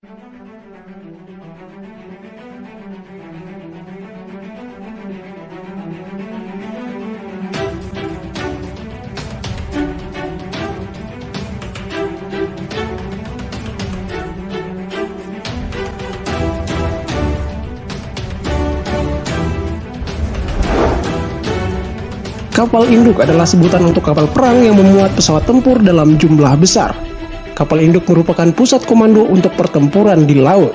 Kapal induk adalah sebutan untuk kapal perang yang memuat pesawat tempur dalam jumlah besar. Kapal induk merupakan pusat komando untuk pertempuran di laut.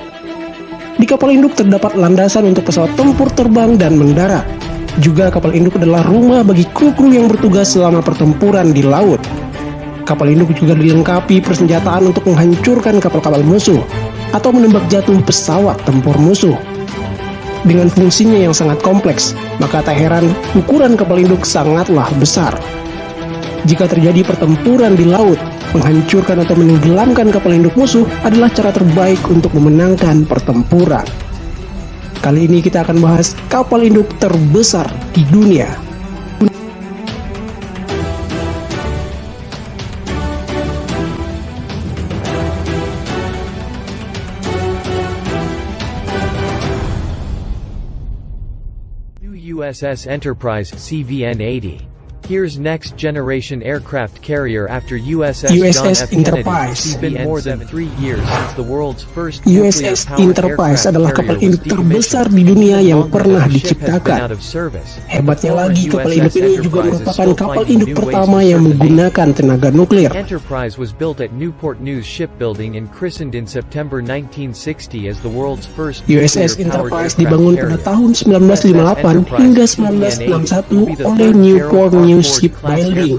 Di kapal induk terdapat landasan untuk pesawat tempur terbang dan mendarat. Juga kapal induk adalah rumah bagi kru-kru yang bertugas selama pertempuran di laut. Kapal induk juga dilengkapi persenjataan untuk menghancurkan kapal-kapal musuh atau menembak jatuh pesawat tempur musuh. Dengan fungsinya yang sangat kompleks, maka tak heran ukuran kapal induk sangatlah besar. Jika terjadi pertempuran di laut, menghancurkan atau menenggelamkan kapal induk musuh adalah cara terbaik untuk memenangkan pertempuran. Kali ini kita akan bahas kapal induk terbesar di dunia. USS Enterprise CVN-80. Here's next generation aircraft carrier after USS John F. Kennedy. It's been more than 3 years since the world's first USS Enterprise adalah kapal induk terbesar di dunia yang pernah diciptakan. Hebatnya lagi, kapal induk ini juga merupakan kapal induk pertama yang menggunakan tenaga nuklir. Enterprise was built at Newport News Shipbuilding and christened in September 1960 as the world's first USS Enterprise dibangun pada tahun 1958 hingga 1961 oleh Newport News Shipbuilding.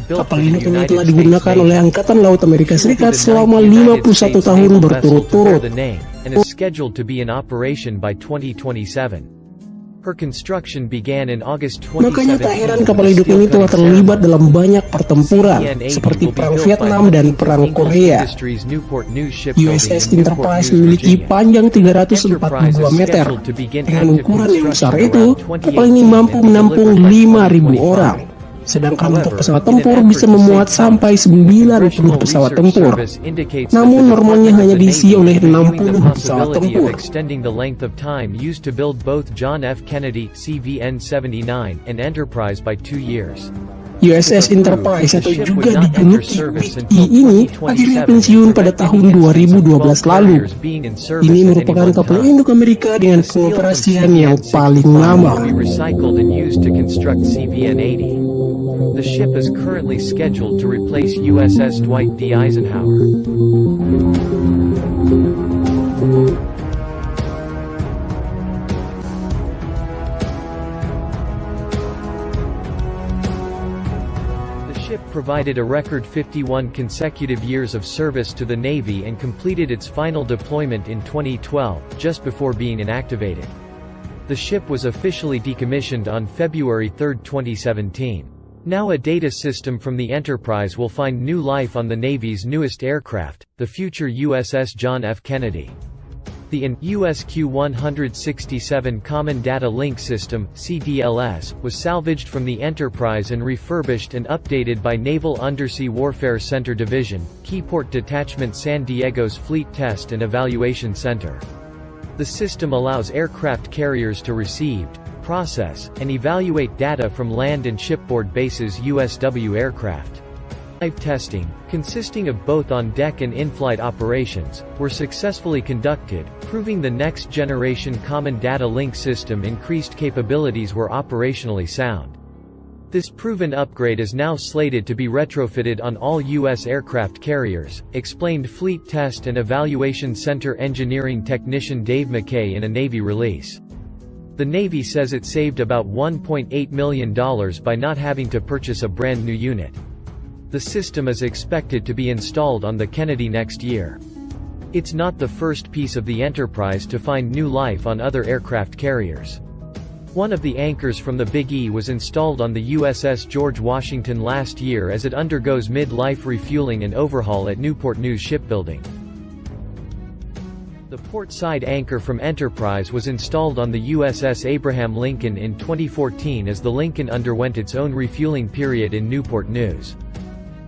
Kapal induk ini telah digunakan oleh Angkatan Laut Amerika Serikat selama 51 tahun berturut-turut. And is scheduled to be in operation by 2027. Her construction began in August 2017. Makanya tak heran kapal induk ini telah terlibat dalam banyak pertempuran, seperti Perang Vietnam dan Perang Korea. USS Enterprise memiliki panjang 342 meter. Dengan ukuran yang besar itu, kapal ini mampu menampung 5.000 orang. Sedangkan untuk pesawat tempur bisa memuat sampai 90 pesawat tempur. Namun normalnya hanya diisi oleh 60 pesawat tempur. Extending the length of time used to build both John F. Kennedy CVN-79 and Enterprise by 2 years. USS Enterprise atau juga dijuluki Big E ini akhirnya pensiun pada tahun 2012 lalu. Ini merupakan kapal induk Amerika dengan pengoperasian yang paling lama. The ship is currently scheduled to replace USS Dwight D. Eisenhower. The ship provided a record 51 consecutive years of service to the Navy and completed its final deployment in 2012, just before being inactivated. The ship was officially decommissioned on February 3, 2017. Now a data system from the Enterprise will find new life on the Navy's newest aircraft, the future USS John F. Kennedy. The USQ-167 Common Data Link System (CDLS) was salvaged from the Enterprise and refurbished and updated by Naval Undersea Warfare Center Division, Keyport Detachment San Diego's Fleet Test and Evaluation Center. The system allows aircraft carriers to receive, process, and evaluate data from land and shipboard bases USW aircraft. Live testing, consisting of both on-deck and in-flight operations, were successfully conducted, proving the next-generation Common Data Link System increased capabilities were operationally sound. This proven upgrade is now slated to be retrofitted on all U.S. aircraft carriers, explained Fleet Test and Evaluation Center engineering technician Dave McKay in a Navy release. The Navy says it saved about $1.8 million by not having to purchase a brand new unit. The system is expected to be installed on the Kennedy next year. It's not the first piece of the Enterprise to find new life on other aircraft carriers. One of the anchors from the Big E was installed on the USS George Washington last year as it undergoes mid-life refueling and overhaul at Newport News Shipbuilding. The port-side anchor from Enterprise was installed on the USS Abraham Lincoln in 2014 as the Lincoln underwent its own refueling period in Newport News.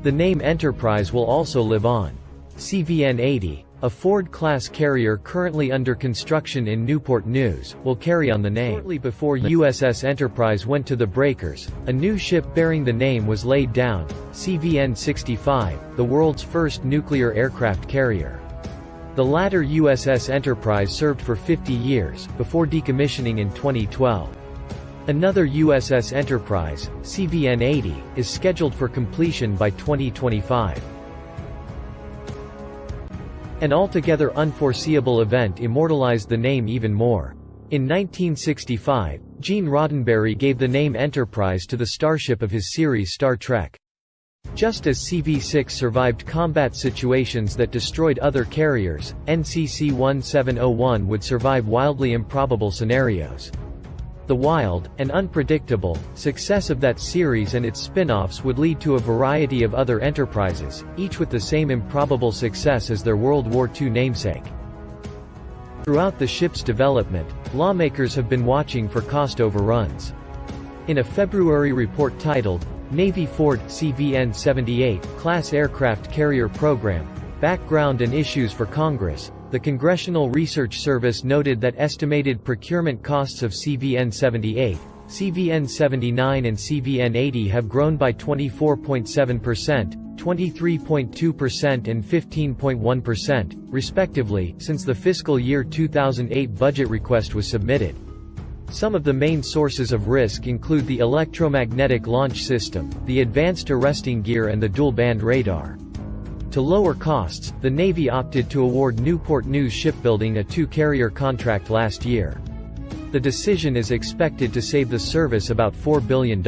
The name Enterprise will also live on. CVN-80, A Ford-class carrier currently under construction in Newport News will carry on the name. Shortly before USS Enterprise went to the breakers, a new ship bearing the name was laid down, CVN-65, the world's first nuclear aircraft carrier. The latter USS Enterprise served for 50 years, before decommissioning in 2012. Another USS Enterprise, CVN-80, is scheduled for completion by 2025. An altogether unforeseeable event immortalized the name even more. In 1965, Gene Roddenberry gave the name Enterprise to the starship of his series Star Trek. Just as CV-6 survived combat situations that destroyed other carriers, NCC-1701 would survive wildly improbable scenarios. The wild, and unpredictable, success of that series and its spin-offs would lead to a variety of other enterprises, each with the same improbable success as their World War II namesake. Throughout the ship's development, lawmakers have been watching for cost overruns. In a February report titled, Navy Ford CVN-78 Class Aircraft Carrier Program, Background and Issues for Congress, the Congressional Research Service noted that estimated procurement costs of CVN-78, CVN-79 and CVN-80 have grown by 24.7%, 23.2% and 15.1%, respectively, since the fiscal year 2008 budget request was submitted. Some of the main sources of risk include the electromagnetic launch system, the advanced arresting gear and the dual-band radar. To lower costs, the Navy opted to award Newport News Shipbuilding a 2-carrier contract last year. The decision is expected to save the service about $4 billion.